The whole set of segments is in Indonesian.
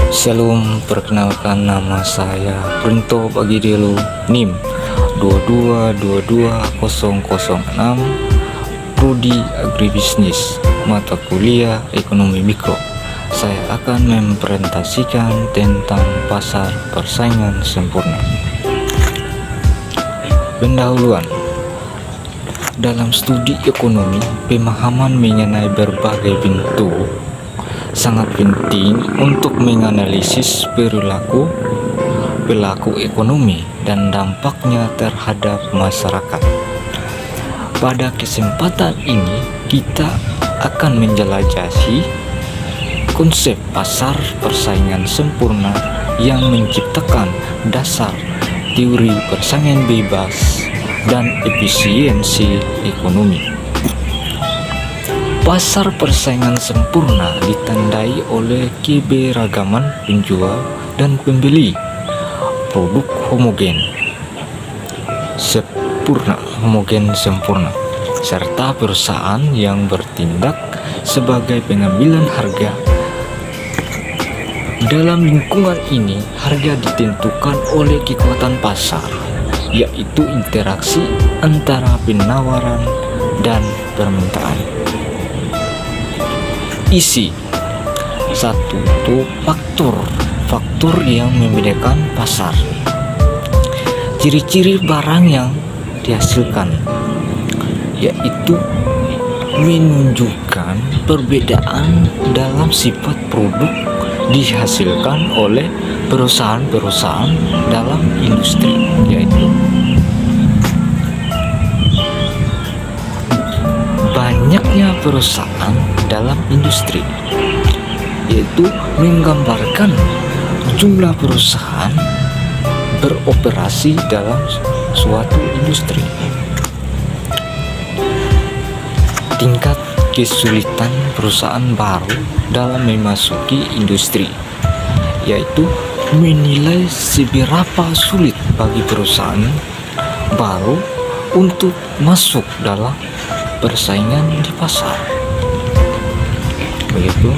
Shalom, perkenalkan nama saya Printo Pagidelo, NIM 2222006, Prodi Agribisnis, mata kuliah Ekonomi Mikro. Saya akan mempresentasikan tentang pasar persaingan sempurna. Pendahuluan. Dalam studi ekonomi, pemahaman mengenai berbagai bentuk sangat penting untuk menganalisis perilaku pelaku ekonomi dan dampaknya terhadap masyarakat. Pada kesempatan ini, kita akan menjelajahi konsep pasar persaingan sempurna yang menciptakan dasar teori persaingan bebas dan efisiensi ekonomi. Pasar persaingan sempurna ditandai oleh keberagaman penjual dan pembeli, produk homogen sempurna, serta perusahaan yang bertindak sebagai pengambilan harga. Dalam lingkungan ini, harga ditentukan oleh kekuatan pasar, yaitu interaksi antara penawaran dan permintaan. Isi satu itu faktor yang membedakan pasar. Ciri-ciri barang yang dihasilkan, yaitu menunjukkan perbedaan dalam sifat produk dihasilkan oleh perusahaan-perusahaan dalam industri, yaitu banyaknya perusahaan dalam industri, yaitu menggambarkan jumlah perusahaan beroperasi dalam suatu industri. Tingkat kesulitan perusahaan baru dalam memasuki industri, yaitu menilai seberapa sulit bagi perusahaan baru untuk masuk dalam persaingan di pasar. Begitu.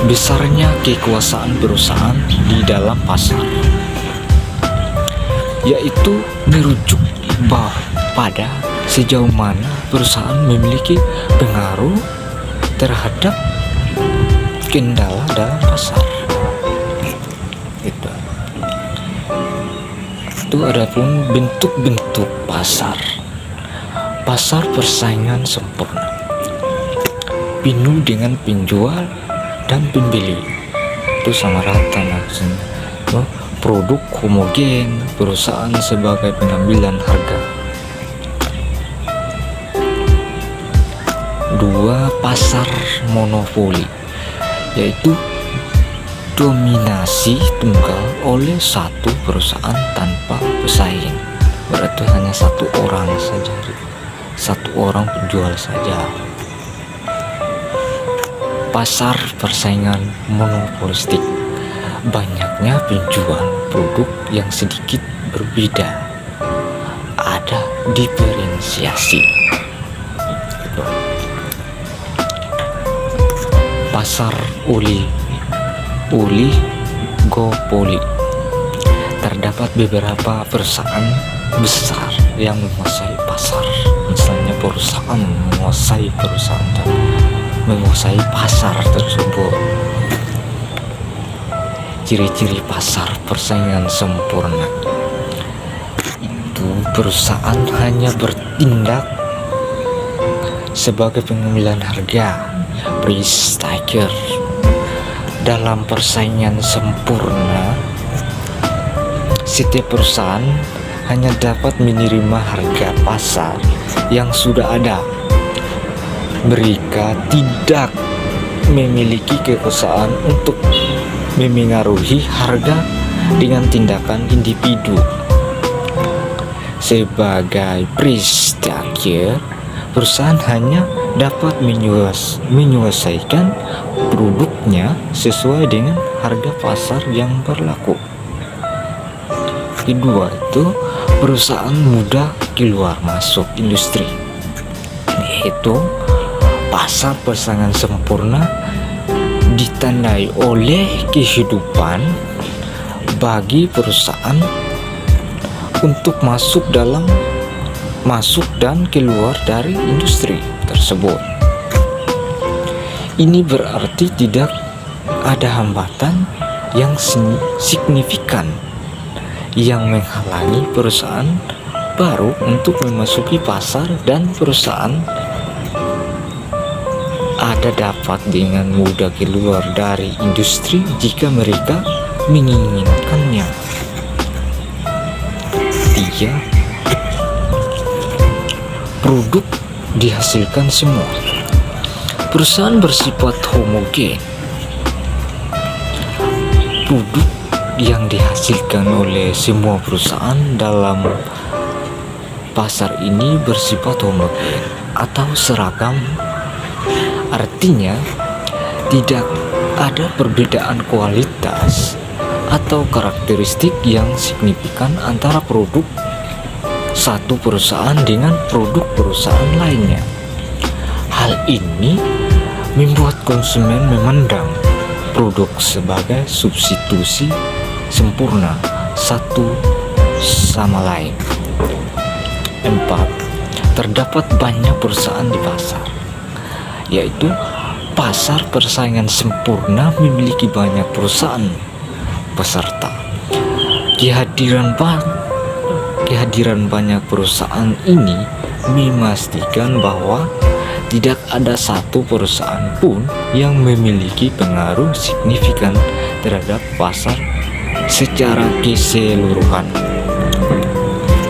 Besarnya kekuasaan perusahaan di dalam pasar, yaitu merujuk pada sejauh mana perusahaan memiliki pengaruh terhadap kendala dalam pasar. Itu adapun bentuk-bentuk pasar persaingan sempurna, penuh dengan penjual dan pembeli, itu sama rata maksudnya. Produk homogen, perusahaan sebagai pengambilan harga. 2. Pasar monopoli, yaitu dominasi tunggal oleh satu perusahaan tanpa pesaing, berarti hanya satu orang penjual saja. Pasar persaingan monopolistik, banyaknya penjual produk yang sedikit berbeda, ada diferensiasi. Pasar oligopoli, terdapat beberapa perusahaan besar yang menguasai pasar. Misalnya perusahaan menguasai pasar tersebut. Ciri-ciri pasar persaingan sempurna itu perusahaan hanya bertindak sebagai pengambilan harga, price taker. Dalam persaingan sempurna, setiap perusahaan hanya dapat menerima harga pasar yang sudah ada. Mereka tidak memiliki kekuasaan untuk memengaruhi harga dengan tindakan individu. Sebagai price taker, perusahaan hanya dapat menyelesaikan produknya sesuai dengan harga pasar yang berlaku. Kedua itu perusahaan mudah keluar masuk industri, yaitu pasar persaingan sempurna ditandai oleh kehidupan bagi perusahaan untuk masuk dan keluar dari industri tersebut. Ini berarti tidak ada hambatan yang signifikan yang menghalangi perusahaan baru untuk memasuki pasar, dan perusahaan ada dapat dengan mudah keluar dari industri jika mereka menginginkannya. 3. Produk dihasilkan semua. Perusahaan bersifat homogen. Produk yang dihasilkan oleh semua perusahaan dalam pasar ini bersifat homogen atau seragam. Artinya, tidak ada perbedaan kualitas atau karakteristik yang signifikan antara produk satu perusahaan dengan produk perusahaan lainnya. Hal ini membuat konsumen memandang produk sebagai substitusi sempurna satu sama lain. 4. Terdapat banyak perusahaan di pasar, yaitu pasar persaingan sempurna memiliki banyak perusahaan peserta. Kehadiran banyak perusahaan ini memastikan bahwa tidak ada satu perusahaan pun yang memiliki pengaruh signifikan terhadap pasar secara keseluruhan.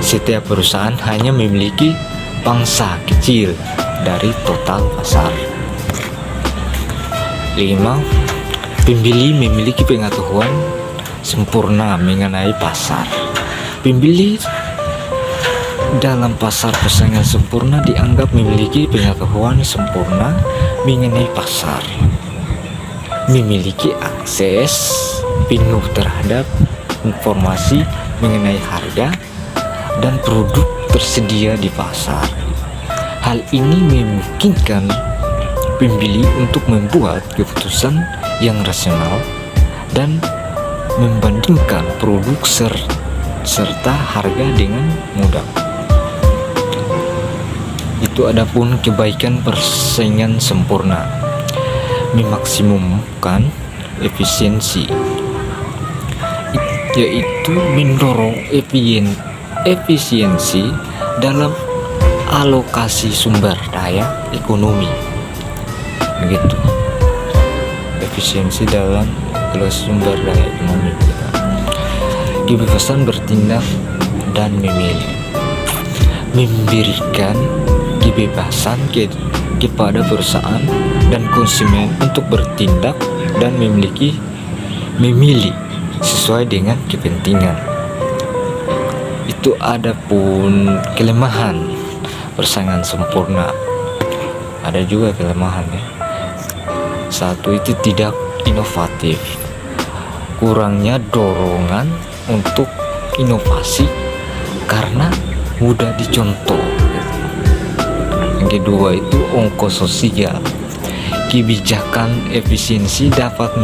Setiap perusahaan hanya memiliki pangsa kecil dari total pasar. 5. Pembeli memiliki pengetahuan sempurna mengenai pasar. Pembeli dalam pasar persaingan sempurna dianggap memiliki pengetahuan sempurna mengenai pasar, memiliki akses penuh terhadap informasi mengenai harga dan produk tersedia di pasar. Hal ini memungkinkan pembeli untuk membuat keputusan yang rasional dan membandingkan produk serta harga dengan mudah. Itu adapun kebaikan persaingan sempurna, memaksimumkan efisiensi, yaitu mendorong efisiensi dalam alokasi sumber daya ekonomi. Begitu. Efisiensi dalam alokasi sumber daya ekonomi. Kebebasan bertindak dan memilih, memberikan kebebasan kepada perusahaan dan konsumen untuk bertindak dan memilih sesuai dengan kepentingan. Itu ada pun kelemahan persaingan sempurna. Ada juga kelemahannya. 1. Itu tidak inovatif. Kurangnya dorongan untuk inovasi karena mudah dicontoh. Yang kedua itu ongkos sosial. Kebijakan efisiensi dapat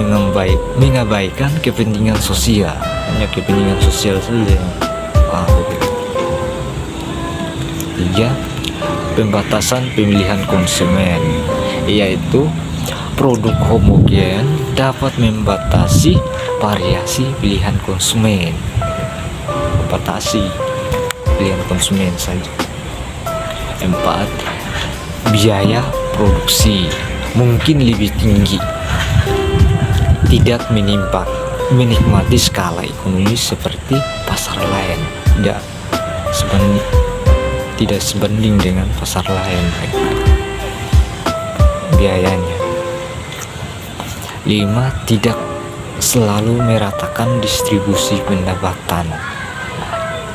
mengabaikan kepentingan sosial, hanya kepentingan sosial saja. Begitu. 3. Pembatasan pemilihan konsumen, yaitu produk homogen dapat membatasi variasi pilihan konsumen. Batasi pilihan konsumen saja. 4. Biaya produksi mungkin lebih tinggi, tidak menikmati skala ekonomi seperti pasar lain, tidak sebanding dengan pasar lain biayanya. 5. Tidak selalu meratakan distribusi pendapatan.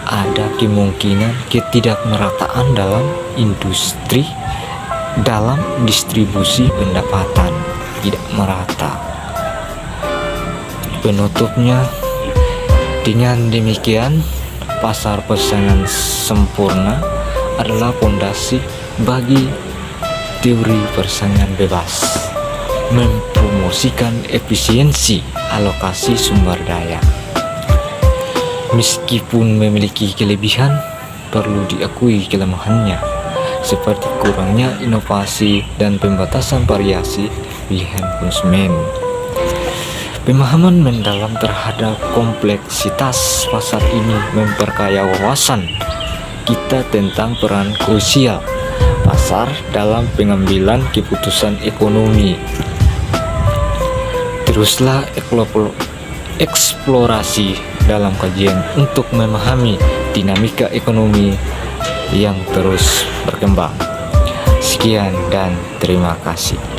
Ada kemungkinan ketidakmerataan dalam distribusi pendapatan, tidak merata. Penutupnya, dengan demikian pasar persaingan sempurna adalah fondasi bagi teori persaingan bebas, mempromosikan mempromosikan efisiensi alokasi sumber daya. Meskipun memiliki kelebihan, perlu diakui kelemahannya, seperti kurangnya inovasi dan pembatasan variasi pilihan konsumen. Pemahaman mendalam terhadap kompleksitas pasar ini memperkaya wawasan kita tentang peran krusial pasar dalam pengambilan keputusan ekonomi. Teruslah eksplorasi dalam kajian untuk memahami dinamika ekonomi yang terus berkembang. Sekian dan terima kasih.